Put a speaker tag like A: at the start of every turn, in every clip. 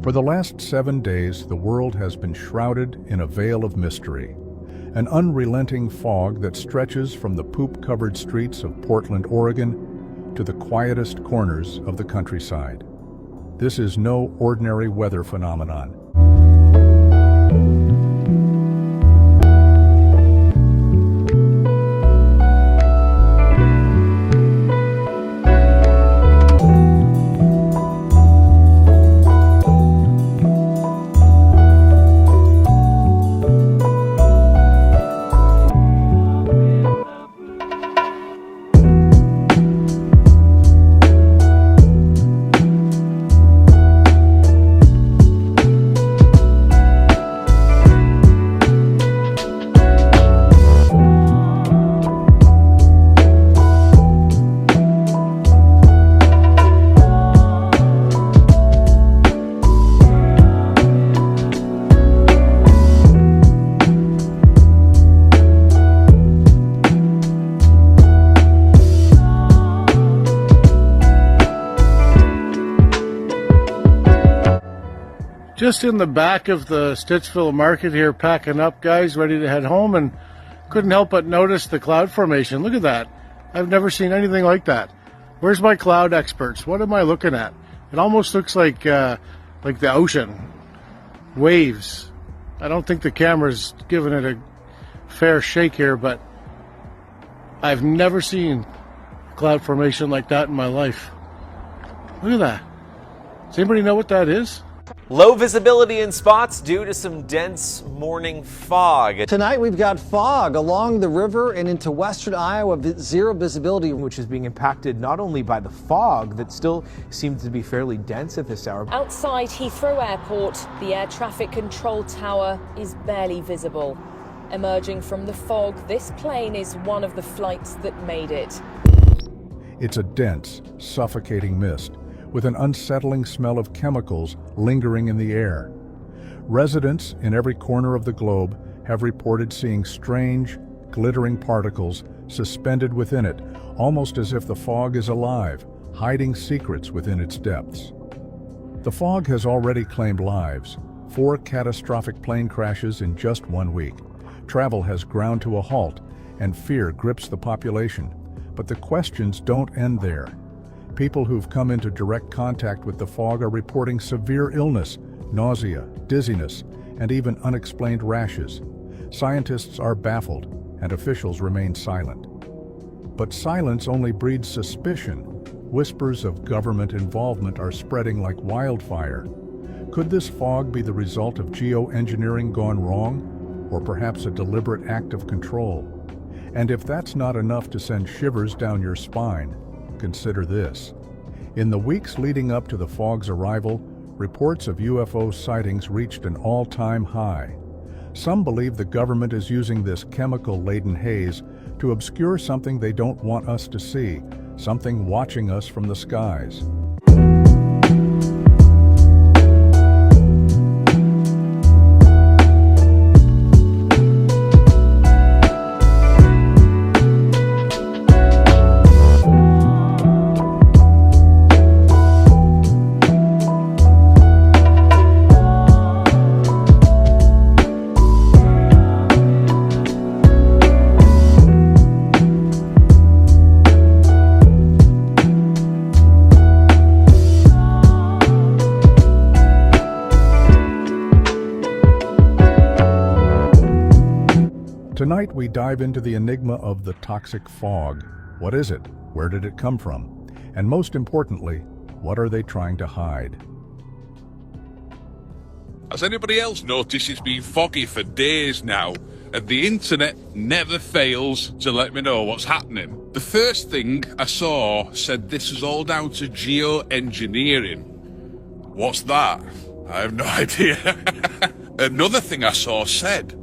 A: For the last 7 days, the world has been shrouded in a veil of mystery, an unrelenting fog that stretches from the poop-covered streets of Portland, Oregon, to the quietest corners of the countryside. This is no ordinary weather phenomenon.
B: Just in the back of the Stittsville market here, packing up, guys, ready to head home, and couldn't help but notice the cloud formation. Look at that. I've never seen anything like that. Where's my cloud experts? What am I looking at? It almost looks like the ocean. Waves. I don't think the camera's giving it a fair shake here, but I've never seen cloud formation like that in my life. Look at that. Does anybody know what that is?
C: Low visibility in spots due to some dense morning fog.
D: Tonight we've got fog along the river and into western Iowa, zero visibility,
E: which is being impacted not only by the fog that still seems to be fairly dense at this hour.
F: Outside Heathrow Airport, the air traffic control tower is barely visible. Emerging from the fog, this plane is one of the flights that made it.
A: It's a dense, suffocating mist, with an unsettling smell of chemicals lingering in the air. Residents in every corner of the globe have reported seeing strange, glittering particles suspended within it, almost as if the fog is alive, hiding secrets within its depths. The fog has already claimed lives, 4 catastrophic plane crashes in just 1 week. Travel has ground to a halt, and fear grips the population. But the questions don't end there. People who've come into direct contact with the fog are reporting severe illness, nausea, dizziness, and even unexplained rashes. Scientists are baffled, and officials remain silent. But silence only breeds suspicion. Whispers of government involvement are spreading like wildfire. Could this fog be the result of geoengineering gone wrong, or perhaps a deliberate act of control? And if that's not enough to send shivers down your spine, consider this. In the weeks leading up to the fog's arrival, reports of UFO sightings reached an all-time high. Some believe the government is using this chemical-laden haze to obscure something they don't want us to see, something watching us from the skies. Tonight we dive into the enigma of the toxic fog. What is it? Where did it come from? And most importantly, what are they trying to hide?
G: Has anybody else noticed it's been foggy for days now, and the internet never fails to let me know what's happening? The first thing I saw said this is all down to geoengineering. What's that? I have no idea. Another thing I saw said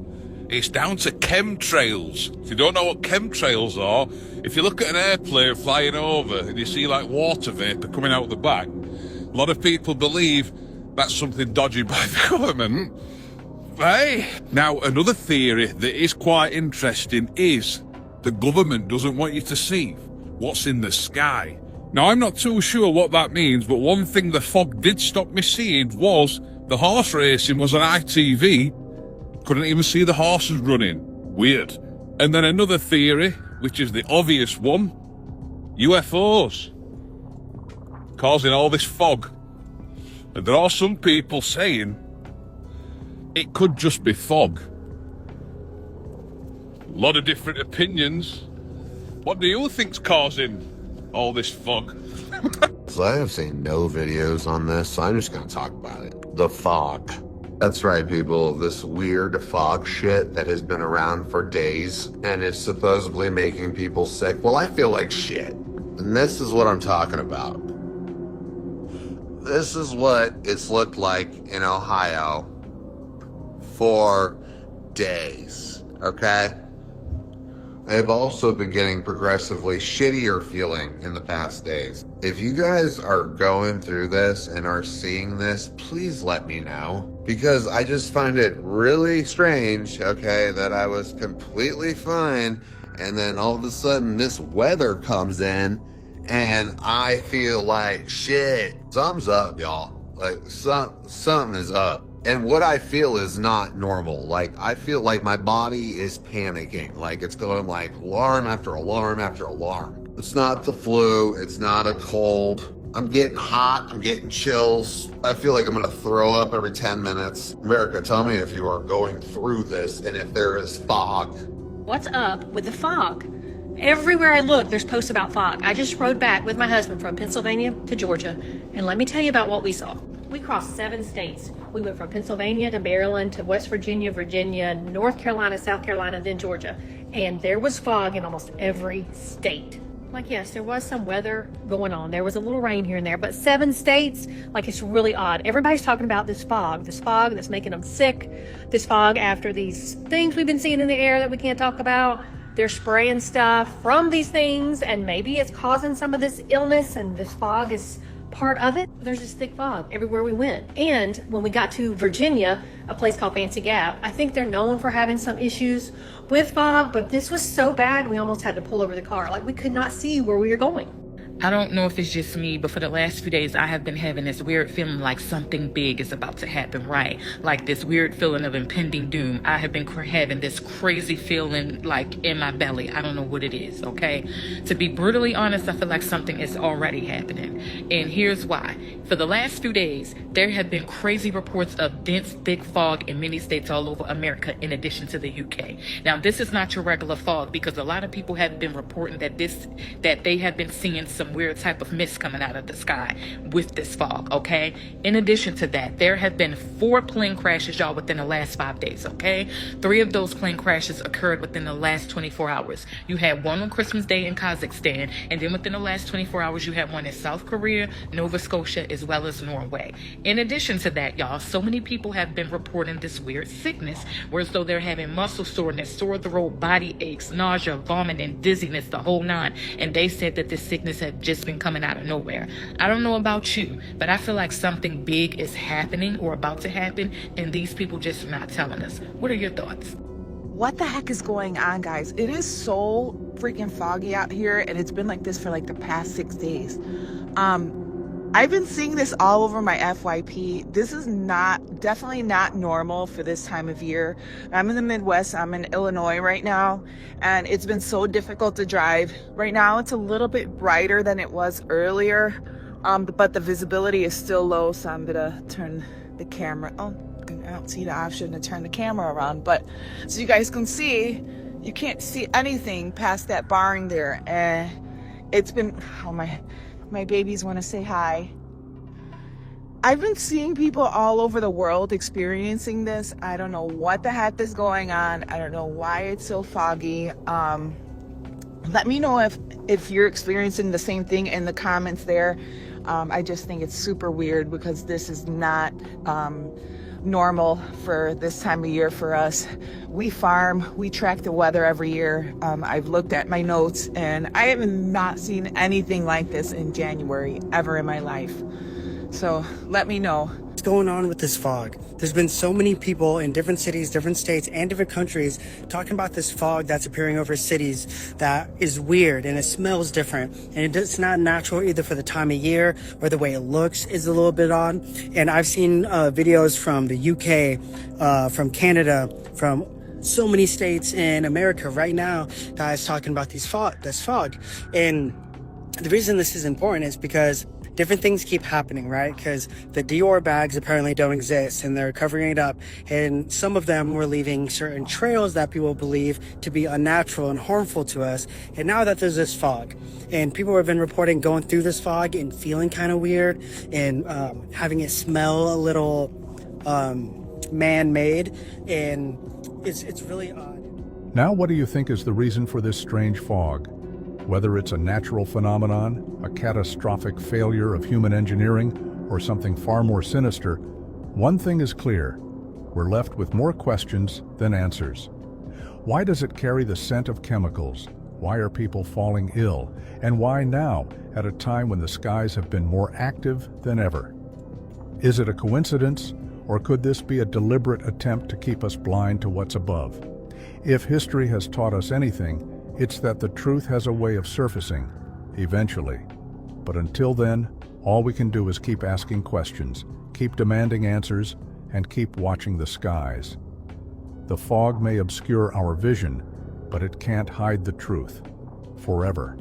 G: it's down to chemtrails. If you don't know what chemtrails are, if you look at an airplane flying over and you see like water vapour coming out the back, a lot of people believe that's something dodgy by the government. Hey! Now, another theory that is quite interesting is the government doesn't want you to see what's in the sky. Now, I'm not too sure what that means, but one thing the fog did stop me seeing was The horse racing was on ITV. Couldn't even see the horses running. Weird. And then another theory, which is the obvious one, UFOs causing all this fog. And there are some people saying it could just be fog. A lot of different opinions. What do you think's causing all this fog?
H: So I have seen no videos on this, so I'm just gonna talk about it. The fog. That's right, people. This weird fog shit that has been around for days and is supposedly making people sick. Well, I feel like shit. And this is what I'm talking about. This is what it's looked like in Ohio for days, okay? I've also been getting progressively shittier feeling in the past days. If you guys are going through this and are seeing this, please let me know. Because I just find it really strange, okay, that I was completely fine and then all of a sudden this weather comes in and I feel like shit. Something's up, y'all. Like something is up. And what I feel is not normal. Like, I feel like my body is panicking. Like, it's going like alarm after alarm after alarm. It's not the flu. It's not a cold. I'm getting hot. I'm getting chills. I feel like I'm going to throw up every 10 minutes. America, tell me if you are going through this and if there is fog.
I: What's up with the fog? Everywhere I look, there's posts about fog. I just rode back with my husband from Pennsylvania to Georgia, and let me tell you about what we saw. We crossed 7 states. We went from Pennsylvania to Maryland to West Virginia, North Carolina, South Carolina, then Georgia. And there was fog in almost every state. Like, yes, there was some weather going on. There was a little rain here and there, but 7 states, like, it's really odd. Everybody's talking about this fog that's making them sick, this fog after these things we've been seeing in the air that we can't talk about. They're spraying stuff from these things, and maybe it's causing some of this illness, and this fog is part of it. There's this thick fog everywhere we went. And when we got to Virginia, a place called Fancy Gap, I think they're known for having some issues with fog, but this was so bad we almost had to pull over the car. Like, we could not see where we were going.
J: I don't know if it's just me, but for the last few days, I have been having this weird feeling like something big is about to happen, right? Like this weird feeling of impending doom. I have been having this crazy feeling like in my belly. I don't know what it is, okay? To be brutally honest, I feel like something is already happening. And here's why. For the last few days, there have been crazy reports of dense, thick fog in many states all over America, in addition to the UK. Now, this is not your regular fog, because a lot of people have been reporting that they have been seeing some weird type of mist coming out of the sky with this fog, okay? In addition to that, there have been 4 plane crashes, y'all, within the last 5 days, okay? 3 of those plane crashes occurred within the last 24 hours. You had one on Christmas Day in Kazakhstan, and then within the last 24 hours, you had one in South Korea, Nova Scotia, as well as Norway. In addition to that, y'all, so many people have been reporting this weird sickness, where as though they're having muscle soreness, sore throat, body aches, nausea, vomiting, dizziness, the whole 9. And they said that this sickness had just been coming out of nowhere. I don't know about you, but I feel like something big is happening or about to happen, and these people just not telling us. What are your thoughts?
K: What the heck is going on, guys? It is so freaking foggy out here, and it's been like this for like the past 6 days. I've been seeing this all over my FYP. This is definitely not normal for this time of year. I'm in the Midwest. I'm in Illinois right now, and it's been so difficult to drive. Right now, it's a little bit brighter than it was earlier, but the visibility is still low, so I'm gonna turn the camera. Oh, I don't see the option to turn the camera around, but so you guys can see, you can't see anything past that barn there. And it's been, oh, my babies want to say hi. I've been seeing people all over the world experiencing this. I don't know what the heck is going on. I don't know why it's so foggy. Let me know if you're experiencing the same thing in the comments there. I just think it's super weird, because this is not normal for this time of year for us. We farm, we track the weather every year. I've looked at my notes, and I have not seen anything like this in January ever in my life. So let me know.
L: going on with this fog? There's been so many people in different cities, different states, and different countries talking about this fog that's appearing over cities that is weird and it smells different. And it's not natural either for the time of year or the way it looks is a little bit odd. And I've seen videos from the UK, from Canada, from so many states in America right now, guys talking about this fog. And the reason this is important is because different things keep happening, right? Because the Dior bags apparently don't exist and they're covering it up. And some of them were leaving certain trails that people believe to be unnatural and harmful to us. And now that there's this fog and people have been reporting going through this fog and feeling kind of weird and having it smell a little man-made, and it's really odd.
A: Now, what do you think is the reason for this strange fog? Whether it's a natural phenomenon, a catastrophic failure of human engineering, or something far more sinister, one thing is clear: we're left with more questions than answers. Why does it carry the scent of chemicals? Why are people falling ill? And why now, at a time when the skies have been more active than ever? Is it a coincidence, or could this be a deliberate attempt to keep us blind to what's above? If history has taught us anything, it's that the truth has a way of surfacing, eventually. But until then, all we can do is keep asking questions, keep demanding answers, and keep watching the skies. The fog may obscure our vision, but it can't hide the truth forever.